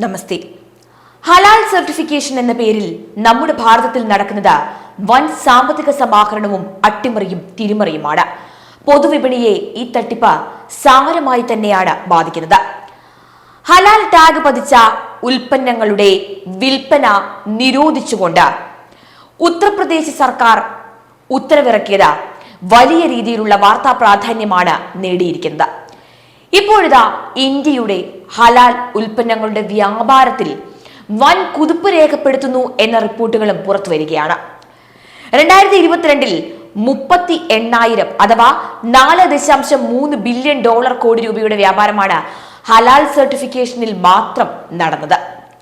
നമസ്തേ. ഹലാൽ certification എന്ന പേരിൽ നമ്മുടെ ഭാരതത്തിൽ നടക്കുന്നത് വൻ സാമ്പത്തിക സമാഹരണവും അട്ടിമറിയും തിരിമറിയുമാണ്. പൊതുവിപണിയെ ഈ തട്ടിപ്പ് സാരമായി തന്നെയാണ് ബാധിക്കുന്നത്. ഹലാൽ ടാഗ് പതിച്ച ഉൽപ്പന്നങ്ങളുടെ വിൽപ്പന നിരോധിച്ചുകൊണ്ട് ഉത്തർപ്രദേശ് സർക്കാർ ഉത്തരവിറക്കിയത് വലിയ രീതിയിലുള്ള വാർത്താ പ്രാധാന്യമാണ് നേടിയിരിക്കുന്നത്. ഇപ്പോഴിതാ ഇന്ത്യയുടെ ഹലാൽ ഉൽപ്പന്നങ്ങളുടെ വ്യാപാരത്തിൽ വൻ കുതിപ്പ് രേഖപ്പെടുത്തുന്നു എന്ന റിപ്പോർട്ടുകളും പുറത്തു വരികയാണ്. 2022 38,000 അഥവാ $4.3 ബില്യൺ കോടി രൂപയുടെ വ്യാപാരമാണ് ഹലാൽ സർട്ടിഫിക്കേഷനിൽ മാത്രം നടന്നത്.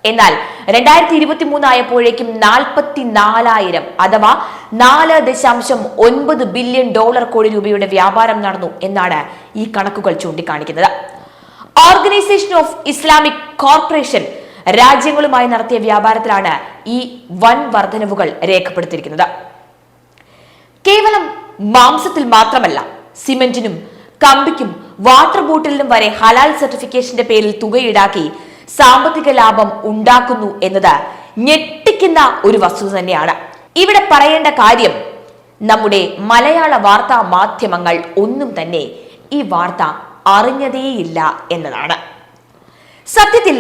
എന്നാൽ 2023 ആയപ്പോഴേക്കും 44,000 അഥവാ $4.9 ബില്യൺ കോടി രൂപയുടെ വ്യാപാരം നടന്നു എന്നാണ് ഈ കണക്കുകൾ ചൂണ്ടിക്കാണിക്കുന്നത്. ഓർഗനൈസേഷൻ ഓഫ് ഇസ്ലാമിക് കോർപ്പറേഷൻ രാജ്യങ്ങളുമായി നടത്തിയ വ്യാപാരത്തിലാണ് ഈ വൻ വർധനവുകൾ രേഖപ്പെടുത്തിയിരിക്കുന്നത്. കേവലം മാംസത്തിൽ മാത്രമല്ല, സിമെന്റിനും കമ്പിക്കും വാട്ടർ ബോട്ടിലിനും വരെ ഹലാൽ സർട്ടിഫിക്കേഷന്റെ പേരിൽ തുക ഈടാക്കി സാമ്പത്തിക ലാഭം ഉണ്ടാക്കുന്നു എന്നത് ഞെട്ടിക്കുന്ന ഒരു വസ്തുത തന്നെയാണ്. ഇവിടെ പറയേണ്ട കാര്യം, നമ്മുടെ മലയാള വാർത്താ മാധ്യമങ്ങൾ ഒന്നും തന്നെ ഈ വാർത്ത അറിഞ്ഞതേയില്ല എന്നതാണ്. സത്യത്തിൽ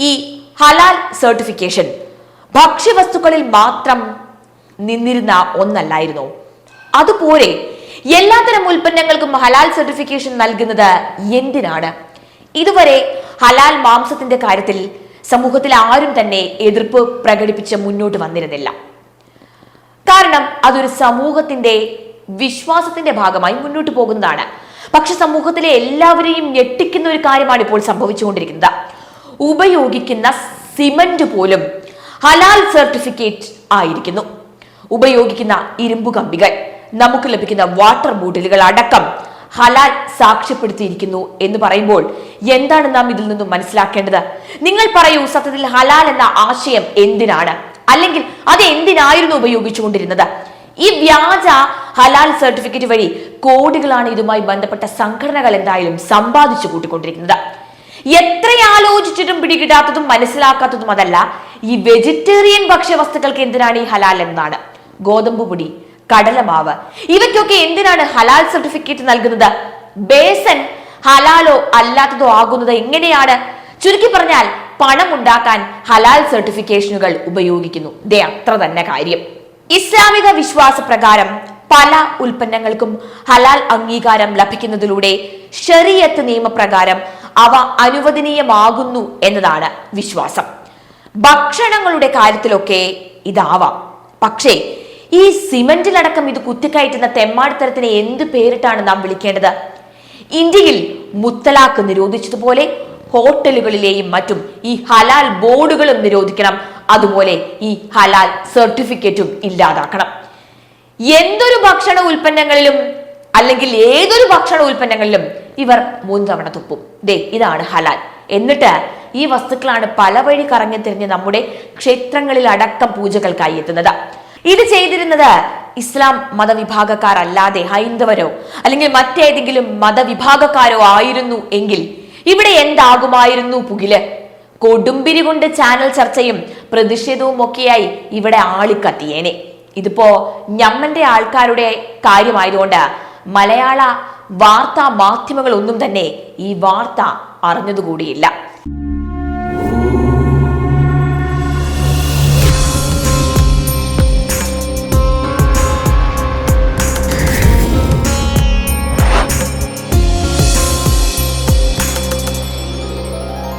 ഈ ഹലാൽ സർട്ടിഫിക്കേഷൻ ഭക്ഷ്യവസ്തുക്കളിൽ മാത്രം നിന്നിരുന്ന ഒന്നല്ലായിരുന്നു. അതുപോലെ എല്ലാത്തരം ഉൽപ്പന്നങ്ങൾക്കും ഹലാൽ സർട്ടിഫിക്കേഷൻ നൽകുന്നത് എന്തിനാണ്? ഇതുവരെ ഹലാൽ മാംസത്തിന്റെ കാര്യത്തിൽ സമൂഹത്തിൽ ആരും തന്നെ എതിർപ്പ് പ്രകടിപ്പിച്ച് മുന്നോട്ട് വന്നിരുന്നില്ല. കാരണം അതൊരു സമൂഹത്തിന്റെ വിശ്വാസത്തിന്റെ ഭാഗമായി മുന്നോട്ട് പോകുന്നതാണ്. പക്ഷെ സമൂഹത്തിലെ എല്ലാവരെയും ഞെട്ടിക്കുന്ന ഒരു കാര്യമാണ് ഇപ്പോൾ സംഭവിച്ചുകൊണ്ടിരിക്കുന്നത്. ഉപയോഗിക്കുന്ന സിമന്റ് പോലും ഹലാൽ സർട്ടിഫിക്കറ്റ് ആയിരിക്കുന്നു. ഉപയോഗിക്കുന്ന ഇരുമ്പു കമ്പികൾ, നമുക്ക് ലഭിക്കുന്ന വാട്ടർ ബോട്ടിലുകൾ അടക്കം ഹലാൽ സാക്ഷ്യപ്പെടുത്തിയിരിക്കുന്നു എന്ന് പറയുമ്പോൾ എന്താണ് നാം ഇതിൽ നിന്നും മനസ്സിലാക്കേണ്ടത്? നിങ്ങൾ പറയൂ, സത്യത്തിൽ ഹലാൽ എന്ന ആശയം എന്തിനാണ്, അല്ലെങ്കിൽ അത് എന്തിനായിരുന്നു ഉപയോഗിച്ചുകൊണ്ടിരുന്നത്? ഈ വ്യാജ ഹലാൽ സർട്ടിഫിക്കറ്റ് വഴി കോടികളാണ് ഇതുമായി ബന്ധപ്പെട്ട സംഘടനകൾ എന്തായാലും സമ്പാദിച്ചു കൂട്ടിക്കൊണ്ടിരിക്കുന്നത്. എത്ര ആലോചിച്ചിട്ടും പിടികിട്ടാത്തതും മനസ്സിലാക്കാത്തതും അതല്ല, ഈ വെജിറ്റേറിയൻ ഭക്ഷ്യവസ്തുക്കൾക്ക് എന്തിനാണ് ഈ ഹലാൽ എന്നാണ്. ഗോതമ്പ് പൊടി, കടലമാവ്, ഇവയ്ക്കൊക്കെ എന്തിനാണ് ഹലാൽ സർട്ടിഫിക്കറ്റ് നൽകുന്നത്? ബേസൻ ഹലാലോ അല്ലാത്തതോ ആകുന്നത് എങ്ങനെയാണ്? ചുരുക്കി പറഞ്ഞാൽ പണം ഉണ്ടാക്കാൻ ഹലാൽ സർട്ടിഫിക്കേഷനുകൾ ഉപയോഗിക്കുന്നു. ദേ അത്ര തന്നെ കാര്യം. ഇസ്ലാമിക വിശ്വാസ പ്രകാരം പല ഉൽപ്പന്നങ്ങൾക്കും ഹലാൽ അംഗീകാരം ലഭിക്കുന്നതിലൂടെ ശരീഅത്ത് നിയമപ്രകാരം അവ അനുവദനീയമാകുന്നു എന്നതാണ് വിശ്വാസം. ഭക്ഷണങ്ങളുടെ കാര്യത്തിലൊക്കെ ഇതാവാം. പക്ഷേ ഈ സിമന്റിലടക്കം ഇത് കുത്തിക്കയറ്റുന്ന തെമ്മാടിത്തരത്തിന് എന്ത് പേരിട്ടാണ് നാം വിളിക്കേണ്ടത്? ഇന്ത്യയിൽ മുത്തലാഖ് നിരോധിച്ചതുപോലെ ഹോട്ടലുകളിലെയും മറ്റും ഈ ഹലാൽ ബോർഡുകളും നിരോധിക്കണം. അതുപോലെ ഈ ഹലാൽ സർട്ടിഫിക്കറ്റും ഇല്ലാതാക്കണം. എന്തൊരു ഭക്ഷണ ഉൽപ്പന്നങ്ങളിലും അല്ലെങ്കിൽ ഏതൊരു ഭക്ഷണ ഉൽപ്പന്നങ്ങളിലും ഇവർ മുൻതവണ തുപ്പും. ദേ ഇതാണ് ഹലാൽ. എന്നിട്ട് ഈ വസ്തുക്കളാണ് പല വഴി കറങ്ങി തിരിഞ്ഞ് നമ്മുടെ ക്ഷേത്രങ്ങളിൽ അടക്കം പൂജകൾക്കായി എത്തുന്നത്. ഇത് ചെയ്തിരുന്നത് ഇസ്ലാം മതവിഭാഗക്കാർ അല്ലാതെ ഹൈന്ദവരോ അല്ലെങ്കിൽ മറ്റേതെങ്കിലും മതവിഭാഗക്കാരോ ആയിരുന്നു എങ്കിൽ ഇവിടെ എന്താകുമായിരുന്നു പുകില്? കൊടുമ്പിരി കൊണ്ട് ചാനൽ ചർച്ചയും പ്രതിഷേധവും ഒക്കെയായി ഇവിടെ ആളിക്കത്തിയേനെ. ഇതിപ്പോ ഞമ്മന്റെ ആൾക്കാരുടെ കാര്യമായതുകൊണ്ട് മലയാള വാർത്താ മാധ്യമങ്ങൾ ഒന്നും തന്നെ ഈ വാർത്ത അറിഞ്ഞതുകൂടിയില്ല.